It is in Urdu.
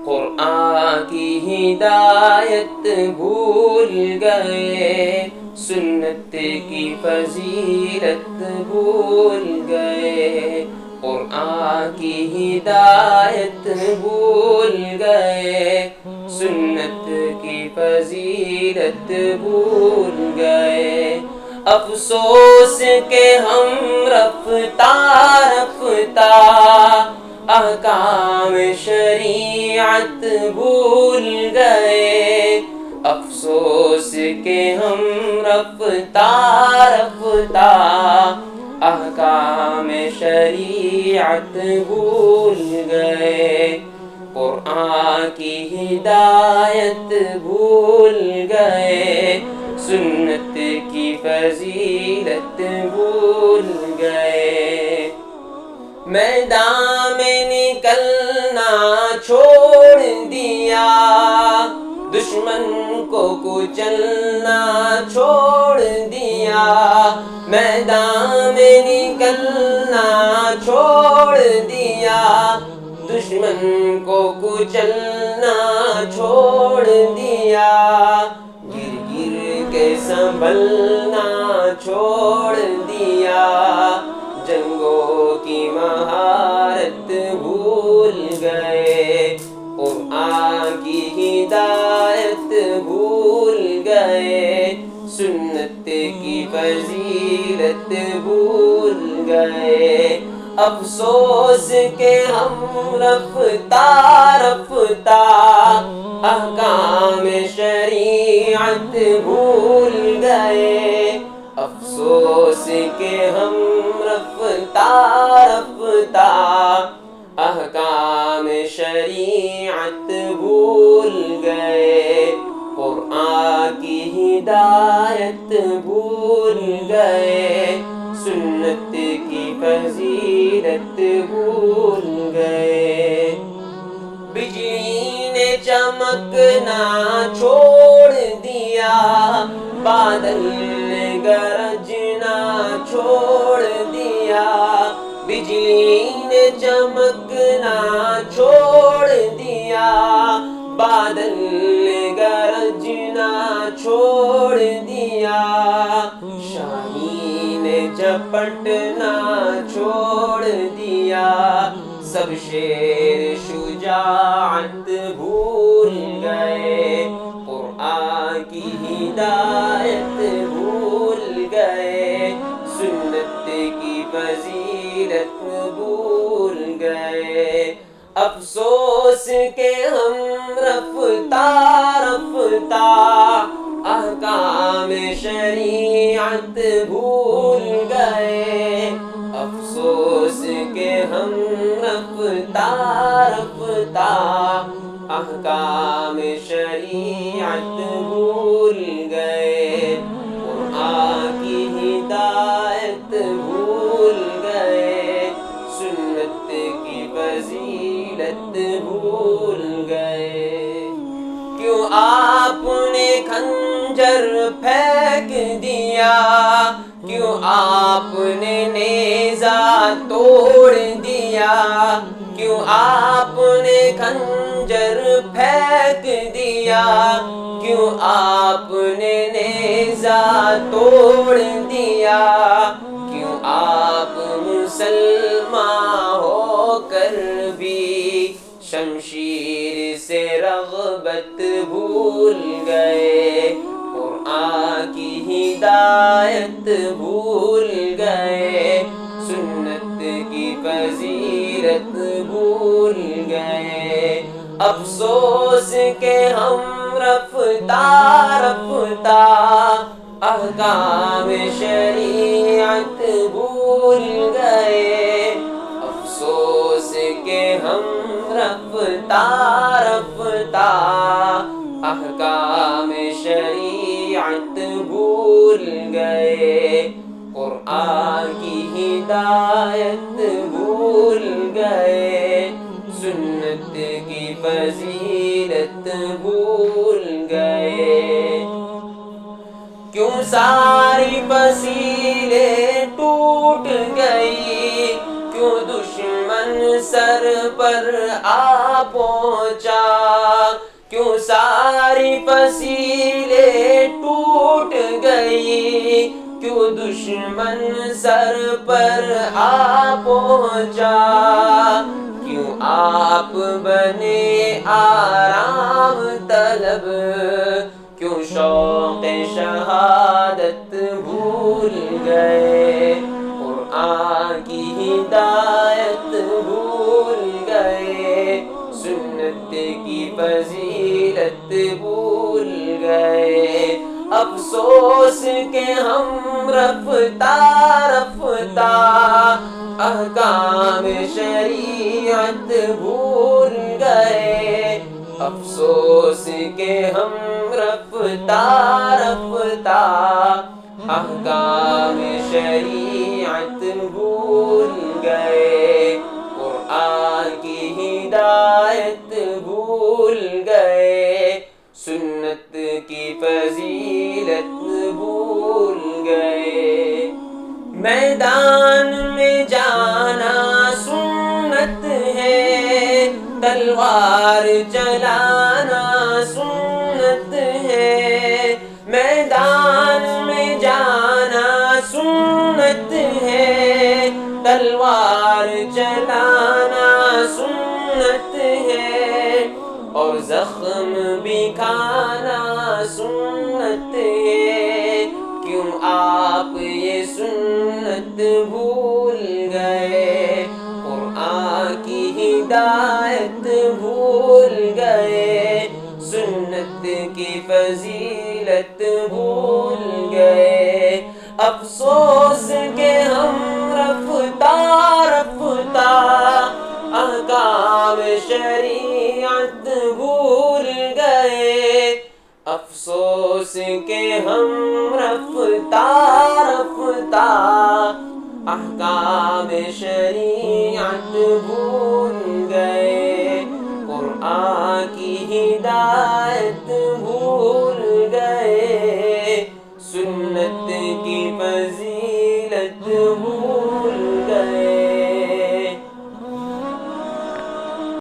قرآن کی ہدایت بھول گئے، سنت کی فضیلت بھول گئے، قرآن کی ہدایت بھول گئے، سنت کی فضیلت بھول گئے۔ افسوس کہ ہم رفتہ رفتہ احکام شریعت بھول گئے، افسوس کہ ہم رفتہ رفتہ احکام شریعت بھول گئے، قرآن کی ہدایت بھول گئے، سنت کی فضیلت بھول گئے۔ میدان میں نکلنا چھوڑ دیا، دشمن کو کچلنا چھوڑ دیا، میدان میں نکلنا چھوڑ دیا، دشمن کو کچلنا چھوڑ دیا، گر گر کے سنبھلنا چھوڑ دیا، جنگوں کی مہارت بھول گئے، قرآن کی ہدایت بھول گئے، سنت کی فضیلت بھول گئے۔ افسوس کہ ہم رفتہ رفتہ احکام شریعت بھول گئے، افسوس کہ ہم رفتہ رفتہ احکام شریعت بھول گئے، قرآن کی ہدایت بھول گئے، سنت کی فضیلت بھول گئے۔ بجلی نے چمکنا چھوڑ دیا، بادل نے گرجنا چھوڑ دیا، بجلی نے چمکنا چھوڑ دیا، بادل نے گرجنا چھوڑ دیا، شاہین نے جھپٹنا چھوڑ دیا، سب شیر شجاعت بھول گئے، قرآن کی ہدایت بھول گئے، سنت کی فضیلت بھول گئے۔ افسوس کہ ہم رفتہ رفتہ احکام شریعت بھول گئے، افسوس کہ ہم رفتہ رفتہ احکام شریعت بھول گئے، قرآن کی ہدایت بھول گئے، سنت کی فضیلت بھول گئے۔ کیوں آپ نے خنجر پھینک دیا، کیوں آپ نے نیزہ توڑ دیا، کیوں آپ نے خنجر پھینک دیا، کیوں آپ نے نیزہ توڑ دیا، کیوں آپ مسلمان ہو کر بھی شمشیر سے رغبت بھول گئے، قرآن کی ہدایت بھول گئے، سنت کی فضیلت بھول گئے۔ افسوس کہ ہم رفتہ رفتہ احکام شریعت بھول گئے، افسوس کہ ہم رفتہ رفتہ احکام شریعت بھول گئے، قرآن کی ہدایت بھول گئے، سنت کی فضیلت بھول گئے۔ کیوں ساری فصیلیں ٹوٹ گئی، کیوں دشمن سر پر آ پہنچا، کیوں ساری فصیلیں ٹوٹ گئی، کیوں دشمن سر پر آ پہنچا، کیوں آپ بنے آرام طلب، کیوں شوق شہادت بھول گئے، قرآن کی ہدایت بھول گئے، سنت کی فضیلت بھول گئے۔ افسوس کہ ہم رفتہ رفتہ احکام شریعت بھول گئے، افسوس کہ ہم رفتہ رفتہ احکام شریعت بھول گئے، قرآن کی ہدایت بھول گئے، سنت کی فضیلت بھول گئے۔ میدان میں جانا سنت ہے، تلوار چلانا سنت ہے، میدان میں جانا سنت ہے، تلوار چلانا سنت ہے، اور زخم بھی کھانا سنت ہے، کیوں آپ یہ سنت بھول گئے، قرآن کی ہدایت بھول گئے، سنت کی فضیلت بھول گئے۔ افسوس کہ ہم رفتہ رفتہ احکام شریعت بھول گئے، افسوس کہ ہم رفتہ رفتہ احکام شریعت بھول گئے، قرآن کی ہدایت بھول گئے، سنت کی فضیلت بھول